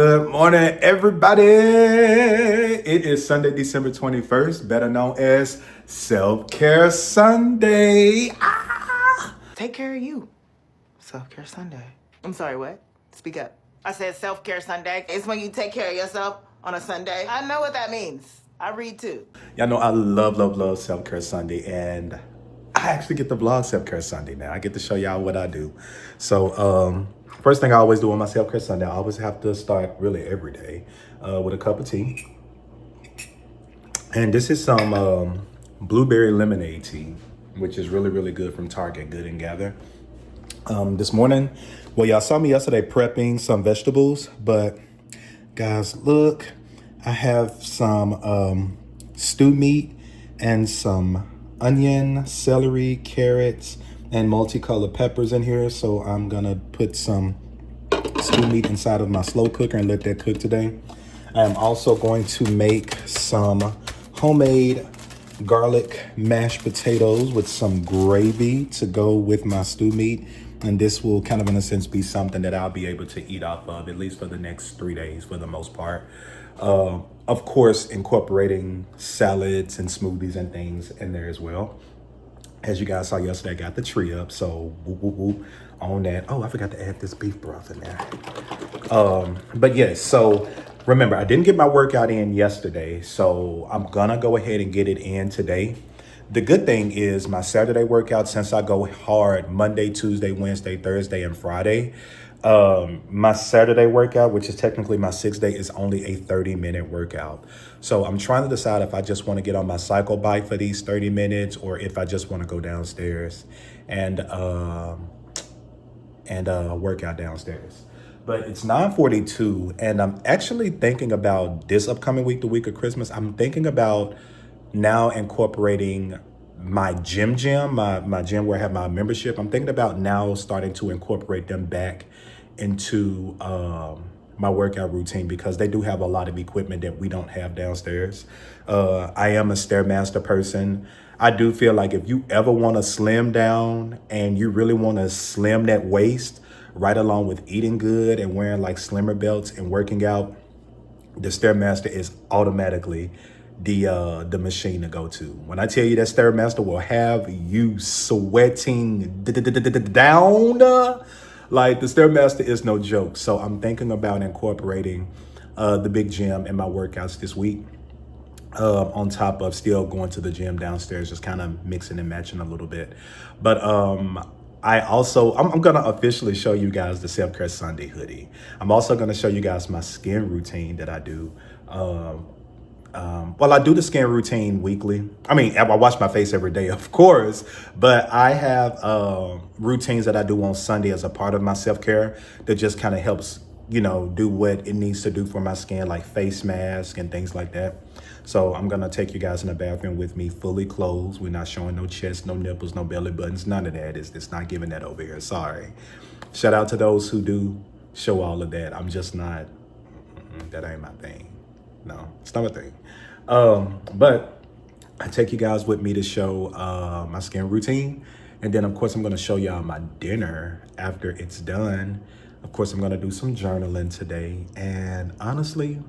Good morning, everybody. It is Sunday, December 21st, better known as Self-Care Sunday. Take care of you. Self-Care Sunday. I'm sorry, what? Speak up. I said Self-Care Sunday. It's when you take care of yourself on a Sunday. I know what that means. I read too. Y'all know I love Self-Care Sunday, and I actually get to vlog Self-Care Sunday now. I get to show y'all what I do. So, first thing I always do on my Self-Care Sunday, I always have to start really every day with a cup of tea. And this is some blueberry lemonade tea, which is really good from Target, Good and Gather. This morning, well, y'all saw me yesterday prepping some vegetables, but guys, look, I have some stewed meat and some onion, celery, carrots, and multicolored peppers in here. So I'm gonna put some stewed meat inside of my slow cooker and let that cook today. I am also going to make some homemade garlic mashed potatoes with some gravy to go with my stew meat. And this will kind of, in a sense, be something that I'll be able to eat off of, at least for the next 3 days for the most part. Of course, incorporating salads and smoothies and things in there as well. As you guys saw yesterday, I got the tree up, so whoop, whoop, whoop on that. Oh, I forgot to add this beef broth in there. But yes, so remember, I didn't get my workout in yesterday, so I'm gonna go ahead and get it in today. The good thing is my Saturday workout, since I go hard Monday, Tuesday, Wednesday, Thursday, and Friday, my Saturday workout, which is technically my 6th day, is only a 30-minute workout. So I'm trying to decide if I just want to get on my cycle bike for these 30 minutes or if I just want to go downstairs and work out downstairs. But it's 9:42, and I'm actually thinking about this upcoming week, the week of Christmas. I'm thinking about now incorporating my gym, my gym where I have my membership. I'm thinking about now starting to incorporate them back into my workout routine because they do have a lot of equipment that we don't have downstairs. I am a Stairmaster person. I do feel like if you ever want to slim down and you really want to slim that waist, right along with eating good and wearing like slimmer belts and working out, the Stairmaster is automatically the machine to go to. When I tell you that Stairmaster will have you sweating down, like the Stairmaster is no joke. So I'm thinking about incorporating the big gym in my workouts this week. On top of still going to the gym downstairs, just kind of mixing and matching a little bit. But I'm gonna officially show you guys the Self-Care Sunday hoodie. I'm also gonna show you guys my skin routine that I do. Well, I do the skin routine weekly. I mean, I wash my face every day, of course, but I have routines that I do on Sunday as a part of my self-care that just kind of helps, do what it needs to do for my skin, like face mask and things like that. So I'm gonna take you guys in the bathroom with me, fully clothed. We're not showing no chest, no nipples, no belly buttons, none of that. It's not giving that over here, sorry. Shout out to those who do show all of that. I'm just not, that ain't my thing. No, it's not my thing. But I take you guys with me to show my skin routine. And then, of course, I'm going to show y'all my dinner after it's done. Of course, I'm going to do some journaling today. And honestly,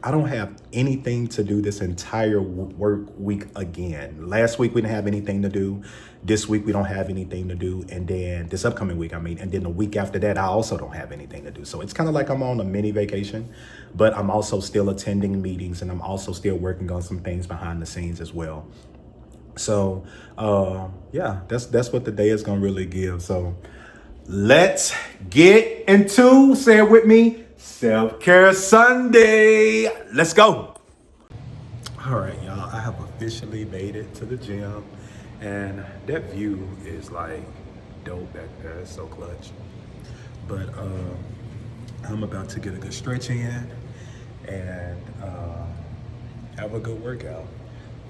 I don't have anything to do this entire work week again. Last week, we didn't have anything to do. This week, we don't have anything to do. And then this upcoming week, and then the week after that, I also don't have anything to do. So it's kind of like I'm on a mini vacation, but I'm also still attending meetings and I'm also still working on some things behind the scenes as well. So, yeah, that's what the day is going to really give. So let's get into, say it with me, Self-Care Sunday. Let's go. All right, y'all, I have officially made it to the gym and that view is like dope back there. It's so clutch. But I'm about to get a good stretch in and have a good workout.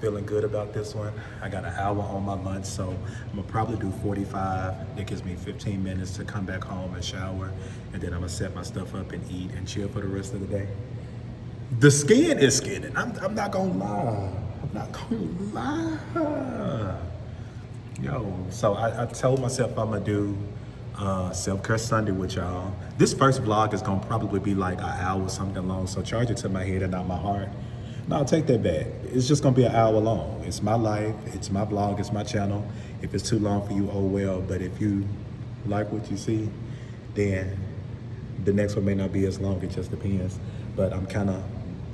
Feeling good about this one. I got an hour on my lunch, so I'm gonna probably do 45. That gives me 15 minutes to come back home and shower, and then I'm gonna set my stuff up and eat and chill for the rest of the day. The skin is skinning. I'm not gonna lie. Yo, so I told myself I'm gonna do Self-care Sunday with y'all. This first vlog is gonna probably be like an hour something long, so charge it to my head and not my heart. No, I'll take that back. It's just gonna be an hour long. It's my life, it's my vlog, it's my channel. If it's too long for you, oh well. But if you like what you see, then the next one may not be as long, it just depends. But I'm kinda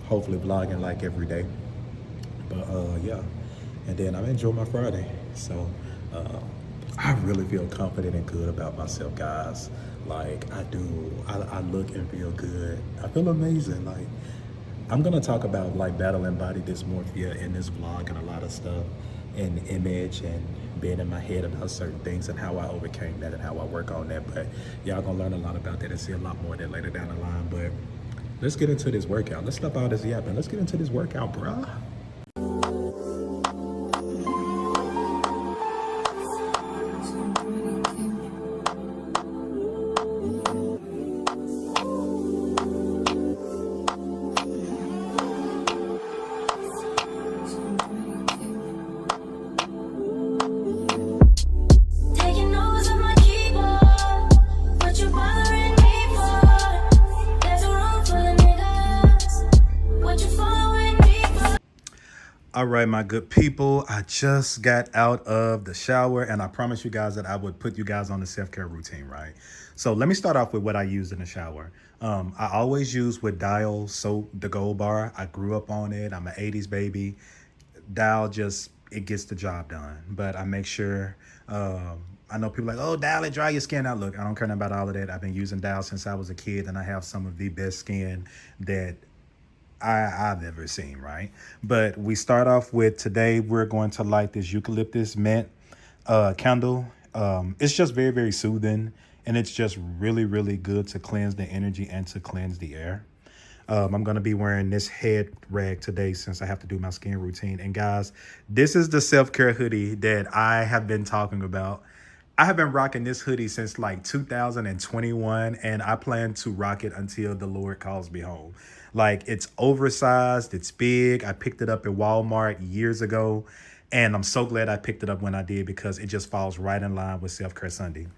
hopefully vlogging like every day. But yeah, and then I enjoy my Friday. So I really feel confident and good about myself, guys. Like I do. I look and feel good. I feel amazing. Like I'm gonna talk about like battling body dysmorphia in this vlog and a lot of stuff and image and being in my head about certain things and how I overcame that and how I work on that. But y'all gonna learn a lot about that and see a lot more of that later down the line. But let's get into this workout. Let's stop all this yapping. Let's get into this workout, bruh. Taking notes on my keyboard. What you bothering me for? There's a room full of niggas. What you following me for? All right, my good people, I just got out of the shower and I promised you guys that I would put you guys on the self-care routine, right? So let me start off with what I used in the shower. I always use with Dial soap, the gold bar. I grew up on it. I'm an 80s baby. Dial just, it gets the job done. But I make sure, I know people like, oh, Dial, it dry your skin out. Look, I don't care nothing about all of that. I've been using Dial since I was a kid and I have some of the best skin that I've ever seen, right? But we start off with today, we're going to light this eucalyptus mint candle. It's just very, very soothing. And it's just really, really good to cleanse the energy and to cleanse the air. I'm going to be wearing this head rag today since I have to do my skin routine. And guys, this is the self-care hoodie that I have been talking about. I have been rocking this hoodie since like 2021, and I plan to rock it until the Lord calls me home. Like, it's oversized, it's big. I picked it up at Walmart years ago, and I'm so glad I picked it up when I did because it just falls right in line with Self Care Sunday.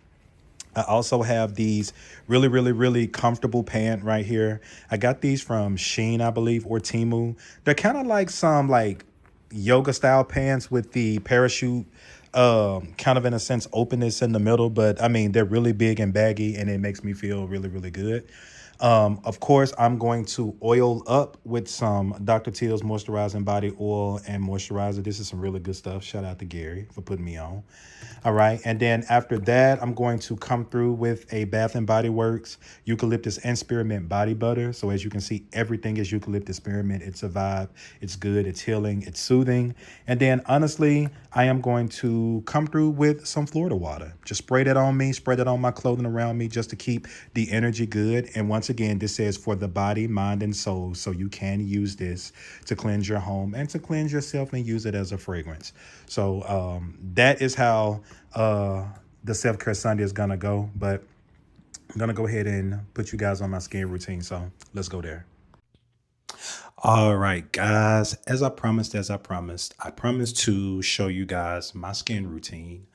I also have these really, really, really comfortable pants right here. I got these from Shein, I believe, or Temu. They're kind of like some like yoga style pants with the parachute, kind of in a sense openness in the middle. But I mean, they're really big and baggy, and it makes me feel really, really good. Of course, I'm going to oil up with some Dr. Teal's moisturizing body oil and moisturizer. This is some really good stuff. Shout out to Gary for putting me on. All right. And then after that, I'm going to come through with a Bath and Body Works eucalyptus and spearmint body butter. So as you can see, everything is eucalyptus spearmint. It's a vibe. It's good. It's healing. It's soothing. And then honestly, I am going to come through with some Florida water. Just spray that on me, spray that on my clothing around me just to keep the energy good. And once again, this says for the body, mind, and soul. So you can use this to cleanse your home and to cleanse yourself and use it as a fragrance. So that is how the Self-Care Sunday is going to go. But I'm going to go ahead and put you guys on my skin routine. So let's go there. All right, guys, as I promised, I promised to show you guys my skin routine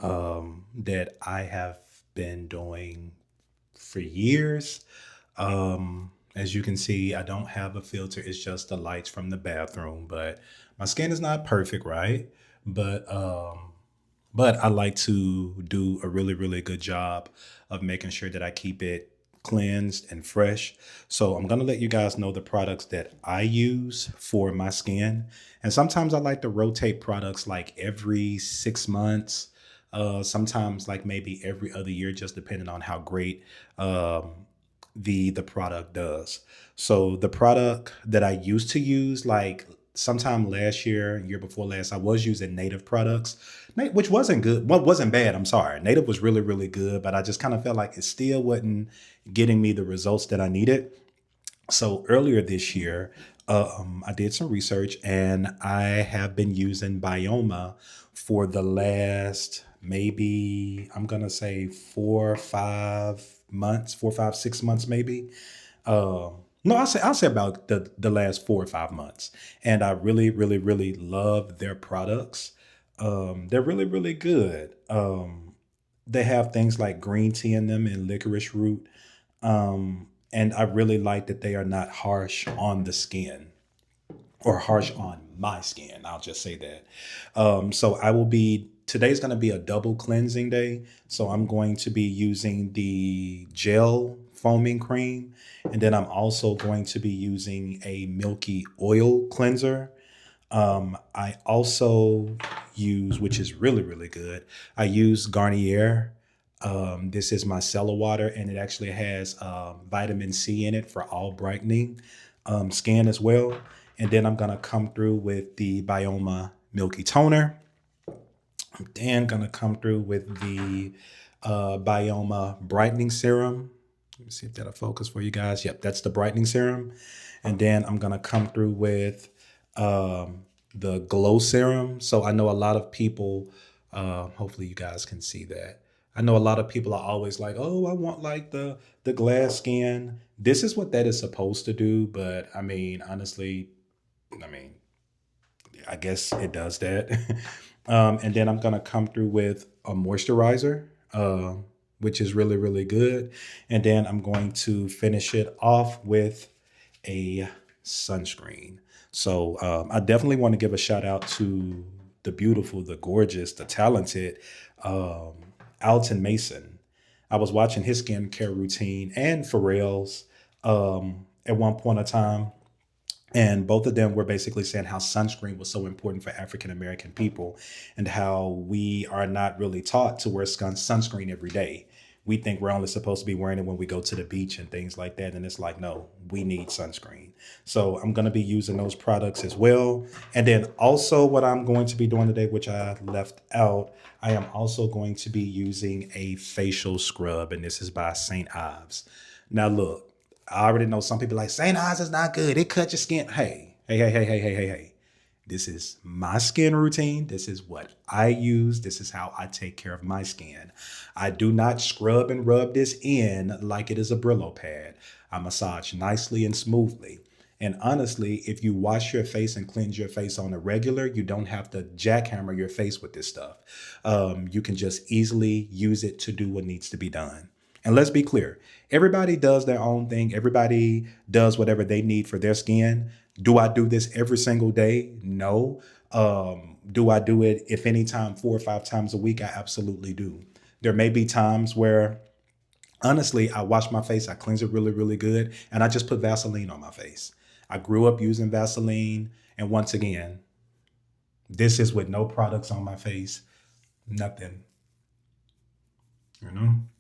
that I have been doing for years. As you can see, I don't have a filter. It's just the lights from the bathroom, but my skin is not perfect, right? But I like to do a really, really good job of making sure that I keep it cleansed and fresh. So I'm going to let you guys know the products that I use for my skin. And sometimes I like to rotate products like every 6 months. Sometimes like maybe every other year, just depending on how great the product does. So the product that I used to use, like sometime last year before last, I was using Native products, which wasn't good. Well, wasn't bad. I'm sorry. Native was really, really good, but I just kind of felt like it still wasn't getting me the results that I needed. So earlier this year, I did some research and I have been using BYOMA for the last maybe, I'm going to say 4 or 5 months, 6 months maybe. No, I'll say about the last 4 or 5 months. And I really, really, really love their products. They're really, really good. They have things like green tea in them and licorice root. And I really like that they are not harsh on the skin or harsh on my skin. I'll just say that. So today's going to be a double cleansing day. So I'm going to be using the gel foaming cream. And then I'm also going to be using a milky oil cleanser. I also use, which is really, really good, I use Garnier. This is micellar water, and it actually has vitamin C in it for all brightening skin as well. And then I'm going to come through with the BYOMA Milky Toner. I'm then going to come through with the BYOMA Brightening Serum. Let me see if that'll focus for you guys. Yep, that's the brightening serum. And then I'm going to come through with the glow serum. So I know a lot of people, hopefully you guys can see that. I know a lot of people are always like, oh, I want like the glass skin. This is what that is supposed to do. But I mean, honestly, I guess it does that. And then I'm going to come through with a moisturizer, which is really, really good. And then I'm going to finish it off with a sunscreen. So I definitely want to give a shout out to the beautiful, the gorgeous, the talented Alton Mason. I was watching his skincare routine and Pharrell's at one point in time. And both of them were basically saying how sunscreen was so important for African American people and how we are not really taught to wear sunscreen every day. We think we're only supposed to be wearing it when we go to the beach and things like that. And it's like, no, we need sunscreen. So I'm going to be using those products as well. And then also what I'm going to be doing today, which I left out, I am also going to be using a facial scrub. And this is by St. Ives. Now, look, I already know some people like St. Ives is not good. It cut your skin. Hey. This is my skin routine. This is what I use. This is how I take care of my skin. I do not scrub and rub this in like it is a Brillo pad. I massage nicely and smoothly. And honestly, if you wash your face and cleanse your face on a regular, you don't have to jackhammer your face with this stuff. You can just easily use it to do what needs to be done. And let's be clear, everybody does their own thing. Everybody does whatever they need for their skin. Do I do this every single day? No. Do I do it, if any time, 4 or 5 times a week? I absolutely do. There may be times where, honestly, I wash my face, I cleanse it really, really good, and I just put Vaseline on my face. I grew up using Vaseline, and once again, this is with no products on my face, nothing,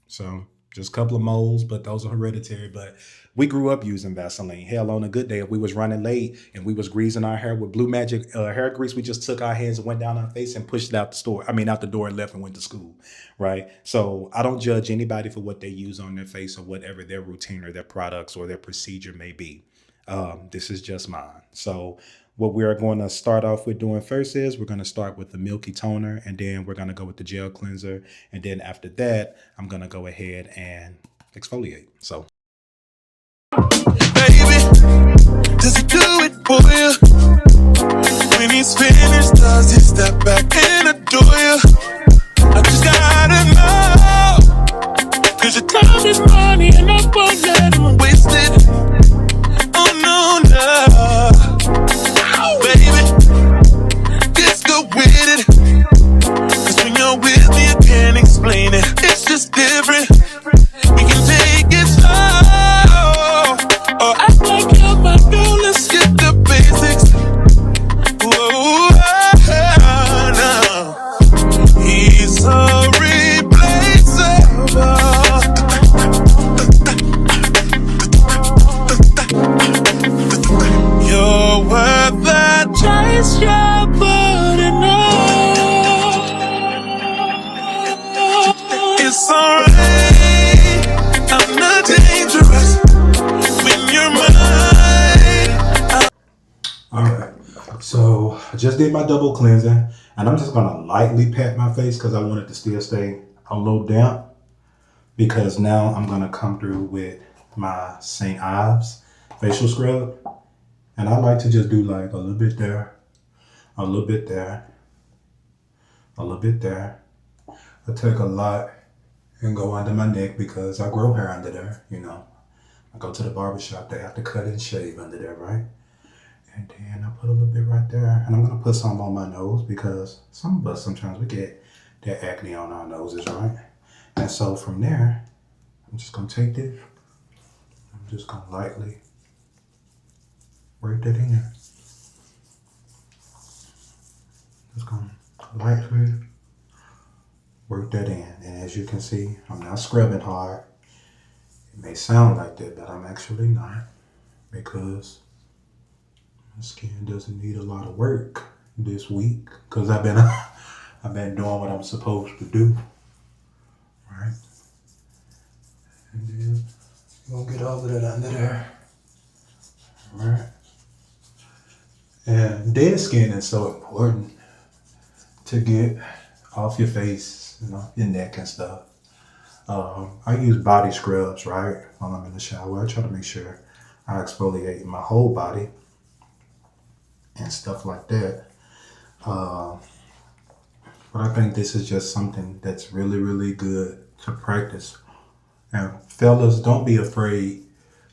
So just a couple of moles, but those are hereditary. But we grew up using Vaseline. Hell, on a good day, if we was running late and we was greasing our hair with Blue Magic hair grease, we just took our hands and went down our face and pushed it out the door and left and went to school, right? So I don't judge anybody for what they use on their face or whatever their routine or their products or their procedure may be. This is just mine. So what we are going to start off with doing first is we're going to start with the milky toner, and then we're going to go with the gel cleanser. And then after that, I'm going to go ahead and exfoliate. So. Baby, does he do it for you? When he's finished, does he step back and adore you? I just gotta know, 'cause your time is money and I won't let him waste it. Oh no, no. Baby, just go with it. 'Cause when you're with me, I can't explain it. It's just different. We can take it slow, or act like you're my girl. Let's get the basics. Whoa, no. He's so replaceable. You're worth the chase, you're putting on. It's alright, I'm not dangerous when you're mine. All right, so I just did my double cleansing, and I'm just gonna lightly pat my face because I want it to still stay a little damp, because now I'm gonna come through with my St. Ives facial scrub. And I like to just do like a little bit there, a little bit there, a little bit there. I take a lot and go under my neck because I grow hair under there, you know. I go to the barbershop, they have to cut and shave under there, right? And then I put a little bit right there. And I'm going to put some on my nose because some of us, sometimes we get that acne on our noses, right? And so from there, I'm just going to take this. I'm just going to lightly work that in. Just going to lightly work that in. And as you can see, I'm not scrubbing hard. It may sound like that, but I'm actually not, because my skin doesn't need a lot of work this week because I've been doing what I'm supposed to do, right? And then you're gonna get all of that under there, all right? And dead skin is so important to get off your face, you know, your neck and stuff. I use body scrubs, right? While I'm in the shower, I try to make sure I exfoliate my whole body and stuff like that. But I think this is just something that's really, really good to practice. And fellas, don't be afraid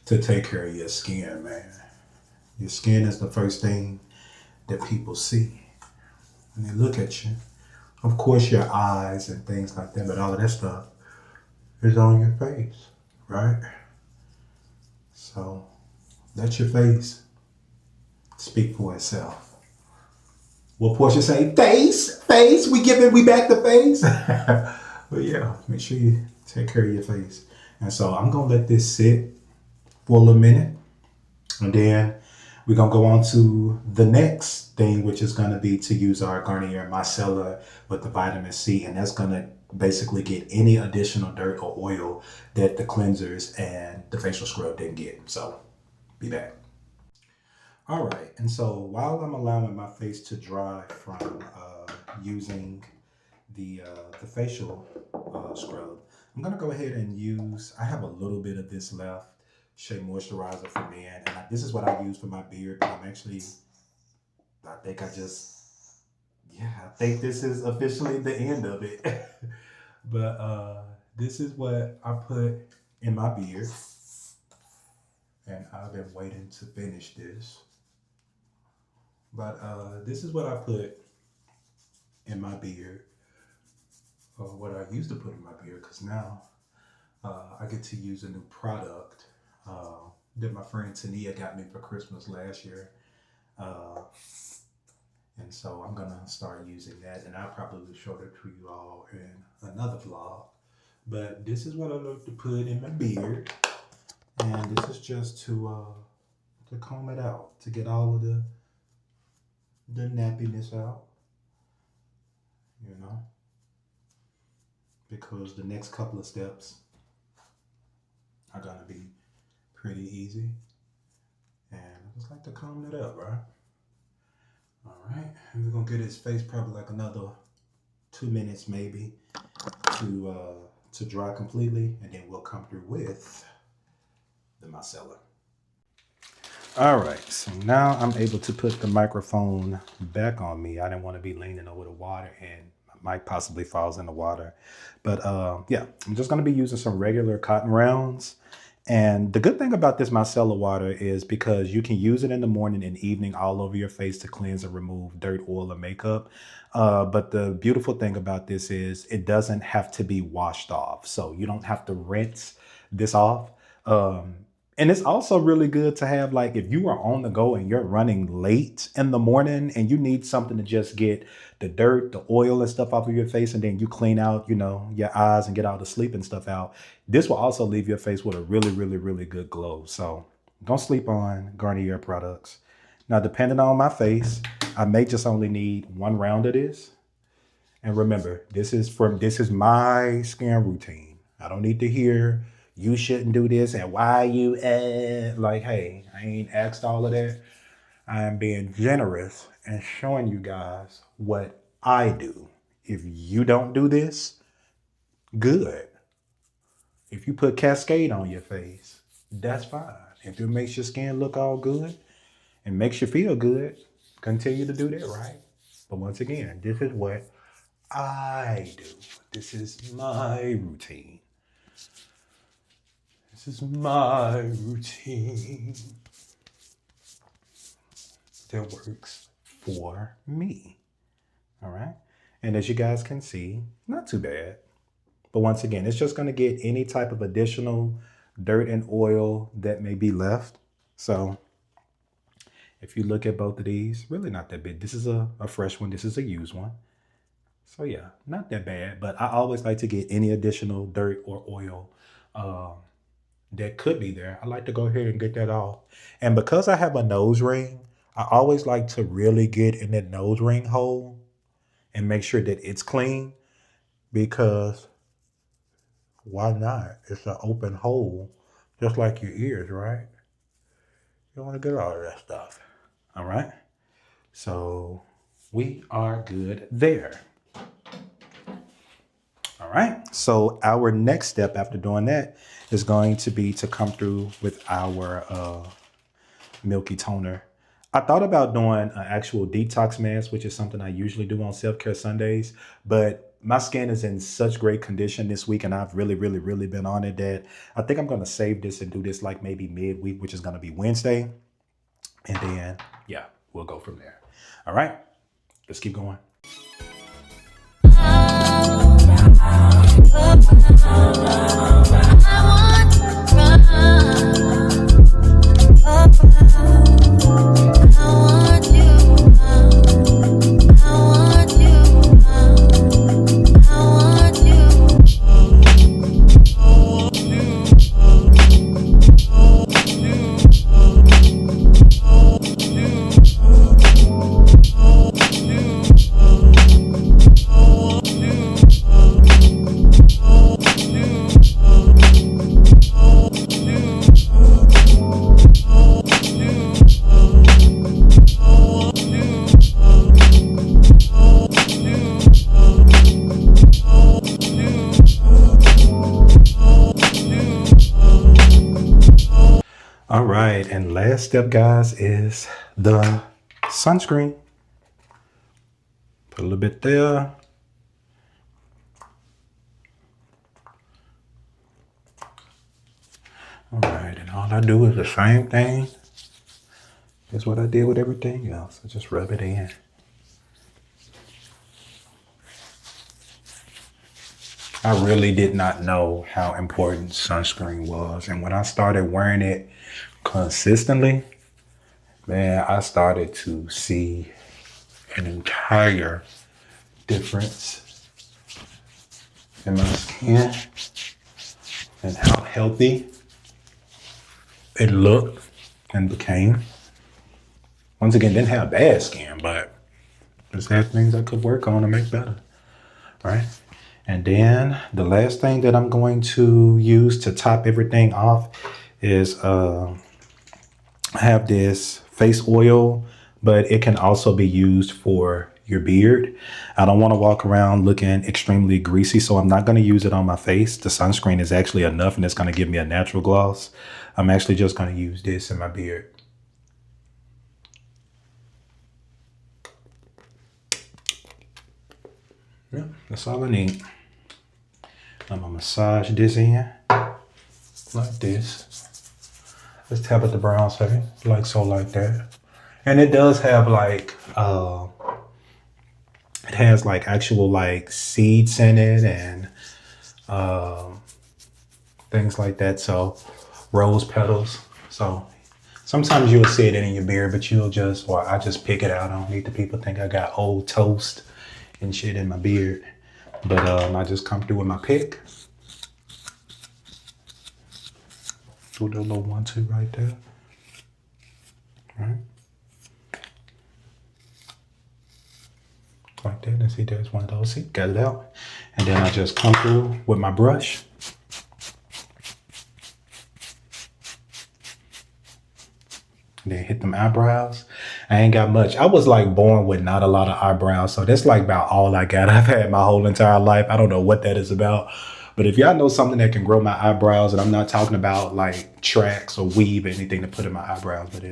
to take care of your skin, man. Your skin is the first thing that people see when they look at you. Of course, your eyes and things like that, but all of that stuff is on your face, right? So let your face speak for itself. What Portia say? Face, we back to face. But yeah, make sure you take care of your face. And so I'm gonna let this sit for a little minute, and then we're gonna go on to the next thing, which is gonna be to use our Garnier Micellar with the vitamin C, and that's gonna basically get any additional dirt or oil that the cleansers and the facial scrub didn't get. So be back. All right, and so while I'm allowing my face to dry from using the facial scrub, I'm gonna go ahead and use, I have a little bit of this left, Shea Moisturizer for Men, and this is what I use for my beard, but I think this is officially the end of it. But this is what I put in my beard, and I've been waiting to finish this. But this is what I put in my beard, or what I used to put in my beard, because now I get to use a new product that my friend Tania got me for Christmas last year. And so I'm gonna start using that, and I'll probably show it to you all in another vlog. But this is what I love to put in my beard, and this is just to comb it out, to get all of the nappiness out, you know, because the next couple of steps are gonna be pretty easy, and I just like to comb it up, right? All right, and we're gonna get his face probably like another 2 minutes maybe to dry completely, and then we'll come through with the micellar. All right, so now I'm able to put the microphone back on me. I didn't want to be leaning over the water and my mic possibly falls in the water. But yeah, I'm just gonna be using some regular cotton rounds. And the good thing about this micellar water is because you can use it in the morning and evening all over your face to cleanse and remove dirt, oil, and makeup. But the beautiful thing about this is it doesn't have to be washed off. So you don't have to rinse this off. And it's also really good to have, like, if you are on the go and you're running late in the morning and you need something to just get the dirt, the oil and stuff off of your face, and then you clean out, you know, your eyes and get all the sleep and stuff out. This will also leave your face with a really, really, really good glow. So don't sleep on Garnier products. Now, depending on my face, I may just only need 1 round of this. And remember, this is my skin routine. I don't need to hear you shouldn't do this and why you like, hey, I ain't asked all of that. I am being generous and showing you guys what I do. If you don't do this, good. If you put Cascade on your face, that's fine. If it makes your skin look all good and makes you feel good, continue to do that, right? But once again, this is what I do. This is my routine. This is my routine that works for me. All right. And as you guys can see, not too bad. But once again, it's just going to get any type of additional dirt and oil that may be left. So if you look at both of these, really not that big. This is a fresh one. This is a used one. So yeah, not that bad. But I always like to get any additional dirt or oil that could be there. I like to go ahead and get that off. And because I have a nose ring, I always like to really get in that nose ring hole and make sure that it's clean, because why not? It's an open hole, just like your ears, right? You want to get all of that stuff. All right. So we are good there. All right. So our next step after doing that is going to be to come through with our milky toner. I thought about doing an actual detox mask, which is something I usually do on Self-Care Sundays, but my skin is in such great condition this week, and I've really been on it, that I think I'm going to save this and do this like maybe midweek, which is going to be Wednesday. And then, yeah, we'll go from there. All right, let's keep going. All right, and last step, guys, is the sunscreen. Put a little bit there. All right, and all I do is the same thing as what I did with everything else. I just rub it in. I really did not know how important sunscreen was. And when I started wearing it consistently, man, I started to see an entire difference in my skin and how healthy it looked and became. Once again, didn't have bad skin, but just had things I could work on to make better, right? And then the last thing that I'm going to use to top everything off is I have this face oil, but it can also be used for your beard. I don't want to walk around looking extremely greasy, so I'm not going to use it on my face. The sunscreen is actually enough, and it's going to give me a natural gloss. I'm actually just going to use this in my beard. Yeah, that's all I need. I'm gonna massage this in like this. Just tap at the brown side, like so, like that. And it does have like, it has like actual like seeds in it and things like that. So rose petals. So sometimes you'll see it in your beard, but you'll just, or I just pick it out. I don't need the people think I got old toast and shit in my beard. But I just come through with my pick. Do the little 1-2 right there. Right. Like that. And see, there's one of those. See, got it out. And then I just come through with my brush. Then hit them eyebrows. I ain't got much. I was like born with not a lot of eyebrows. So that's like about all I got. I've had my whole entire life. I don't know what that is about. But if y'all know something that can grow my eyebrows, and I'm not talking about like tracks or weave or anything to put in my eyebrows, but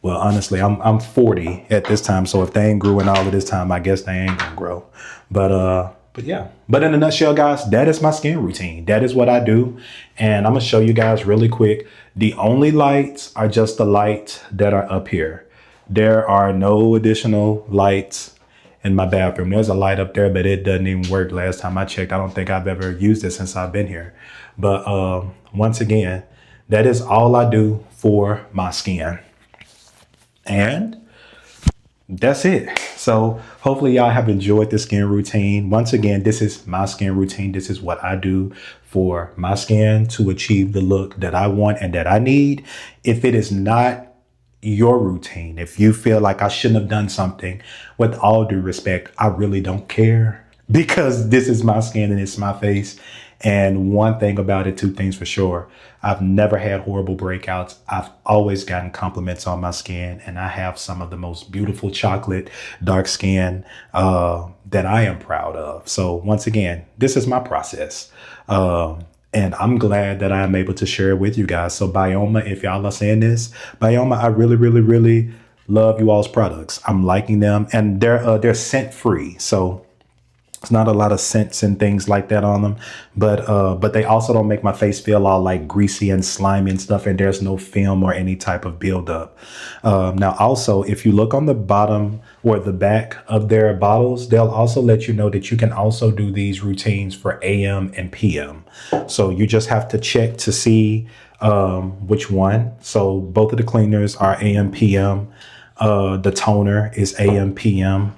Well, honestly, I'm 40 at this time, so if they ain't grew in all of this time, I guess they ain't gonna grow. But yeah. But in a nutshell, guys, that is my skin routine. That is what I do, and I'm gonna show you guys really quick. The only lights are just the lights that are up here. There are no additional lights in my bathroom. There's a light up there, but it doesn't even work. Last time I checked, I don't think I've ever used it since I've been here. But once again, that is all I do for my skin. And that's it. So hopefully y'all have enjoyed the skin routine. Once again, this is my skin routine. This is what I do for my skin to achieve the look that I want and that I need. If it is not your routine, if you feel like I shouldn't have done something, with all due respect, I really don't care, because this is my skin and it's my face. And one thing about it, two things for sure: I've never had horrible breakouts. I've always gotten compliments on my skin, and I have some of the most beautiful chocolate dark skin that I am proud of. So once again, this is my process. And I'm glad that I'm able to share it with you guys. So BYOMA, if y'all are saying this, BYOMA, I really, really, really love you all's products. I'm liking them, and they're scent free. So it's not a lot of scents and things like that on them, but they also don't make my face feel all like greasy and slimy and stuff. And there's no film or any type of buildup. Now, also, if you look on the bottom or the back of their bottles, they'll also let you know that you can also do these routines for AM and PM. So you just have to check to see which one. So both of the cleaners are AM, PM. The toner is AM, PM.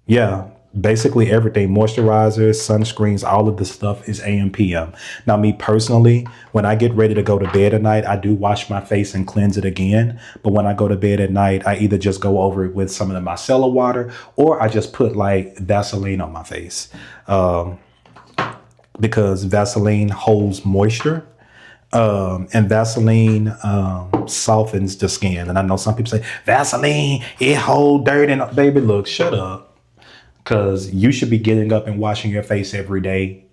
Yeah. Basically everything, moisturizers, sunscreens, all of the stuff is AM, PM. Now, me personally, when I get ready to go to bed at night, I do wash my face and cleanse it again. But when I go to bed at night, I either just go over it with some of the micellar water, or I just put like Vaseline on my face, because Vaseline holds moisture. And Vaseline softens the skin. And I know some people say, Vaseline, it hold dirt. And baby, look, shut up. Because you should be getting up and washing your face every day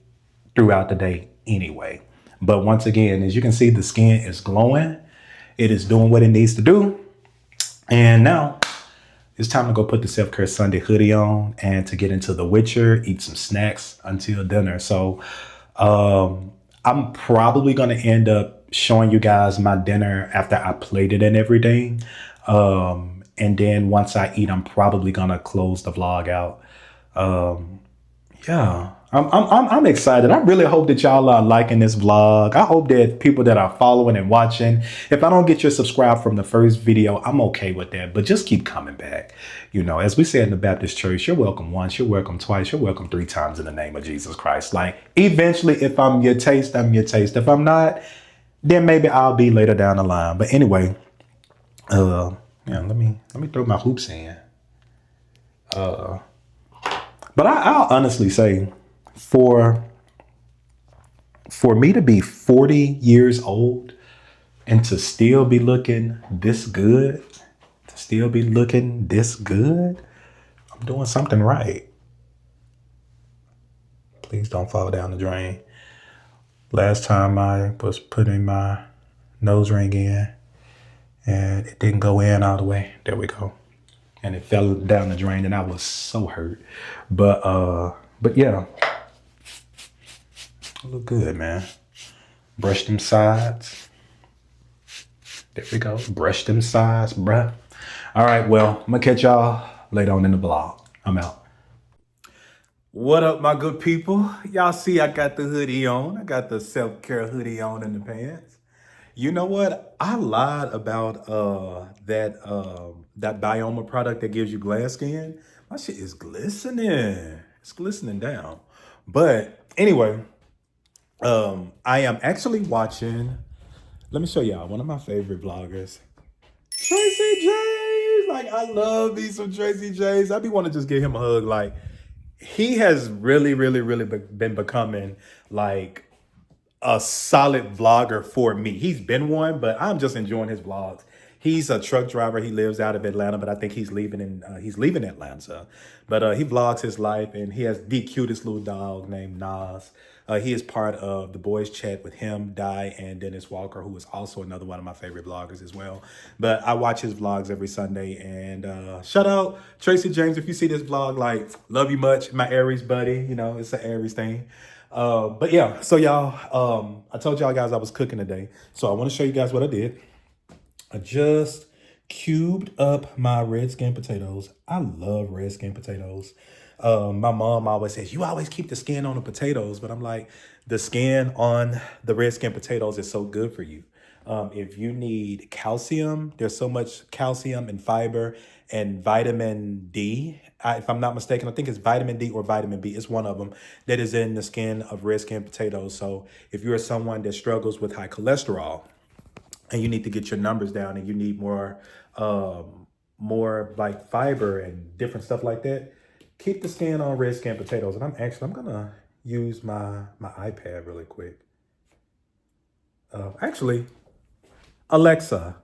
throughout the day anyway. But once again, as you can see, the skin is glowing. It is doing what it needs to do. And now it's time to go put the Self-Care Sunday hoodie on and to get into The Witcher, eat some snacks until dinner. So I'm probably going to end up showing you guys my dinner after I plate it and everything. And then once I eat, I'm probably going to close the vlog out. Yeah, I'm excited. I really hope that y'all are liking this vlog. I hope that people that are following and watching, if I don't get you subscribed from the first video, I'm okay with that, but just keep coming back. You know, as we say in the Baptist church, you're welcome once, you're welcome twice, you're welcome 3 times in the name of Jesus Christ. Like, eventually, if I'm your taste, I'm your taste. If I'm not, then maybe I'll be later down the line. But anyway, yeah, let me throw my hoops in. But I'll honestly say, for me to be 40 years old and to still be looking this good, I'm doing something right. Please don't fall down the drain. Last time I was putting my nose ring in and it didn't go in all the way. There we go. And it fell down the drain, and I was so hurt. But yeah, I look good, man. Brush them sides. There we go. Brush them sides, bruh. All right, well, I'm gonna catch y'all later on in the vlog. I'm out. What up, my good people? Y'all see I got the hoodie on. I got the self-care hoodie on in the pants. You know what? I lied about that BYOMA product that gives you glass skin. My shit is glistening. It's glistening down. But anyway, I am actually watching. Let me show y'all one of my favorite vloggers, Tracy J's. Like, I love me some Tracy J's. I be want to just give him a hug. Like, he has really, really, really been becoming like a solid vlogger for me. He's been one, but I'm just enjoying his vlogs. He's a truck driver. He lives out of Atlanta, but I think he's leaving Atlanta. But he vlogs his life, and he has the cutest little dog named Nas. He is part of the Boys Chat with him, Di, and Dennis Walker, who is also another one of my favorite vloggers as well. But I watch his vlogs every Sunday. And shout out Tracy James, if you see this vlog, like, love you much. My Aries buddy, you know, it's an Aries thing. But yeah, so y'all, I told y'all guys I was cooking today. So I want to show you guys what I did. I just cubed up my red skin potatoes. I love red skin potatoes. My mom always says, you always keep the skin on the potatoes, but I'm like, the skin on the red skin potatoes is so good for you. If you need calcium, there's so much calcium and fiber and vitamin D. If I'm not mistaken, I think it's vitamin D or vitamin B. It's one of them that is in the skin of red skin potatoes. So if you're someone that struggles with high cholesterol and you need to get your numbers down and you need more like fiber and different stuff like that, keep the skin on red skin potatoes. And I'm gonna use my iPad really quick. Actually, Alexa,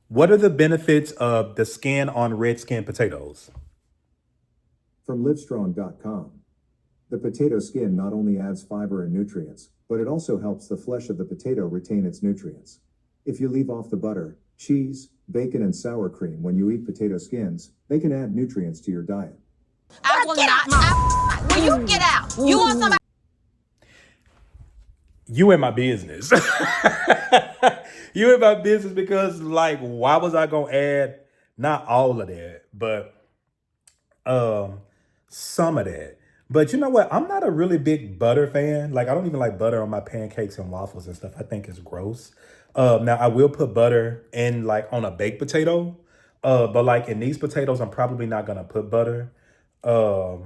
what are the benefits of the skin on red skin potatoes? From Livestrong.com. The potato skin not only adds fiber and nutrients, but it also helps the flesh of the potato retain its nutrients. If you leave off the butter, cheese, bacon, and sour cream when you eat potato skins, they can add nutrients to your diet. I will not. Will you get out? You want somebody? You in my business. You in my business because, like, why was I gonna add not all of that, but some of that? But you know what? I'm not a really big butter fan. Like, I don't even like butter on my pancakes and waffles and stuff. I think it's gross. Now I will put butter in, like, on a baked potato. But like in these potatoes, I'm probably not gonna put butter. But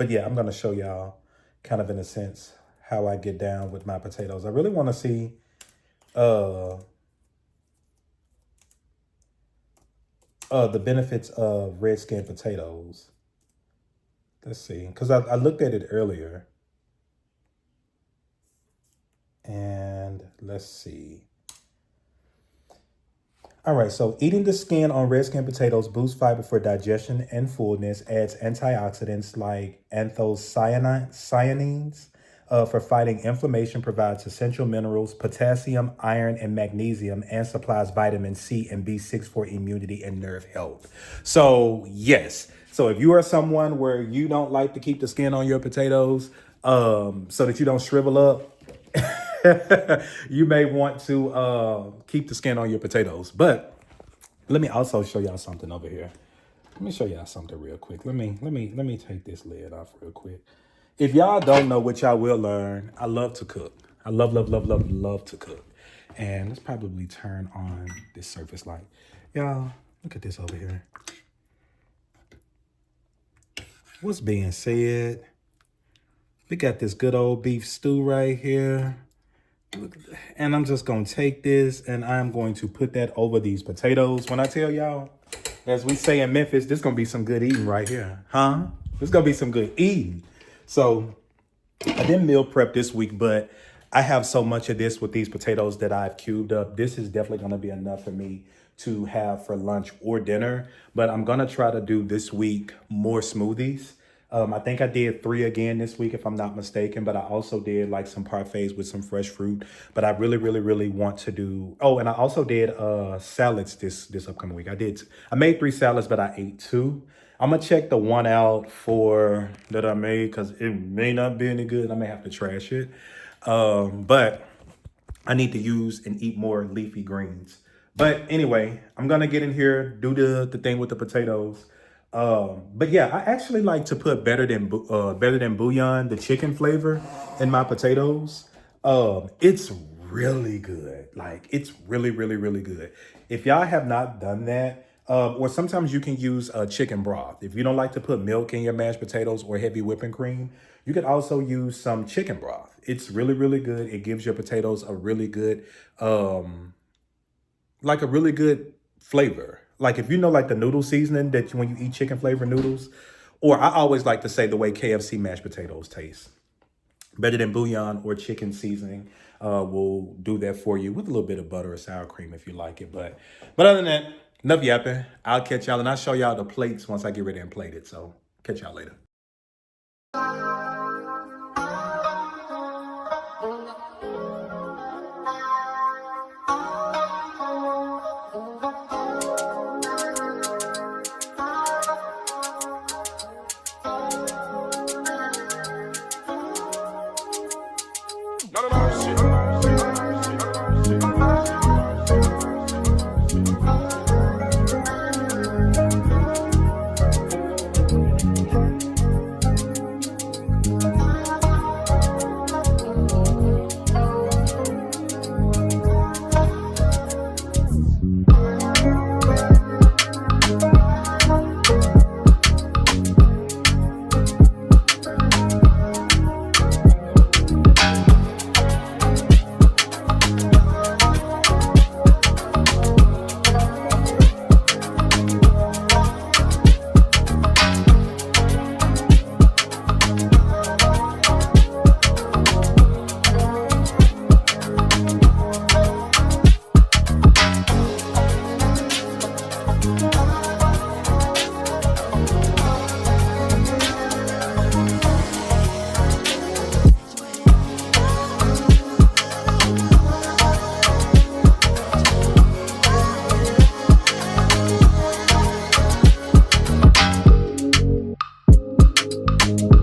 yeah, I'm gonna show y'all kind of in a sense how I get down with my potatoes. I really want to see the benefits of red skin potatoes. Let's see, because I looked at it earlier. And let's see. All right, so eating the skin on red skin potatoes boosts fiber for digestion and fullness, adds antioxidants like anthocyanins for fighting inflammation, provides essential minerals, potassium, iron, and magnesium, and supplies vitamin C and B6 for immunity and nerve health. So yes, so if you are someone where you don't like to keep the skin on your potatoes so that you don't shrivel up, you may want to keep the skin on your potatoes. But let me also show y'all something over here. Let me show y'all something real quick. Let me take this lid off real quick. If y'all don't know what y'all will learn, I love to cook. I love to cook. And let's probably turn on this surface light. Y'all, look at this over here. What's being said? We got this good old beef stew right here. And I'm just going to take this and I'm going to put that over these potatoes. When I tell y'all, as we say in Memphis, this is going to be some good eating right here. Huh? This is going to be some good eating. So I didn't meal prep this week, but I have so much of this with these potatoes that I've cubed up. This is definitely going to be enough for me to have for lunch or dinner. But I'm going to try to do this week more smoothies. I think I did 3 again this week, if I'm not mistaken, but I also did like some parfaits with some fresh fruit. But I really want to do, oh, and I also did salads this upcoming week. I made 3 salads, but I ate 2. I'm gonna check the one out for that I made because it may not be any good. I may have to trash it. But I need to use and eat more leafy greens. But anyway, I'm gonna get in here, do the thing with the potatoes. But yeah, I actually like to put better than bouillon, the chicken flavor, in my potatoes. It's really good. Like, it's really good. If y'all have not done that, or sometimes you can use chicken broth. If you don't like to put milk in your mashed potatoes or heavy whipping cream, you could also use some chicken broth. It's really good. It gives your potatoes a really good, like a really good flavor. Like, if you know, like the noodle seasoning that when you eat chicken flavored noodles, or I always like to say the way KFC mashed potatoes taste. Better than bouillon or chicken seasoning will do that for you with a little bit of butter or sour cream if you like it. But other than that, enough yapping. I'll catch y'all and I'll show y'all the plates once I get ready and plate it. So catch y'all later. Bye.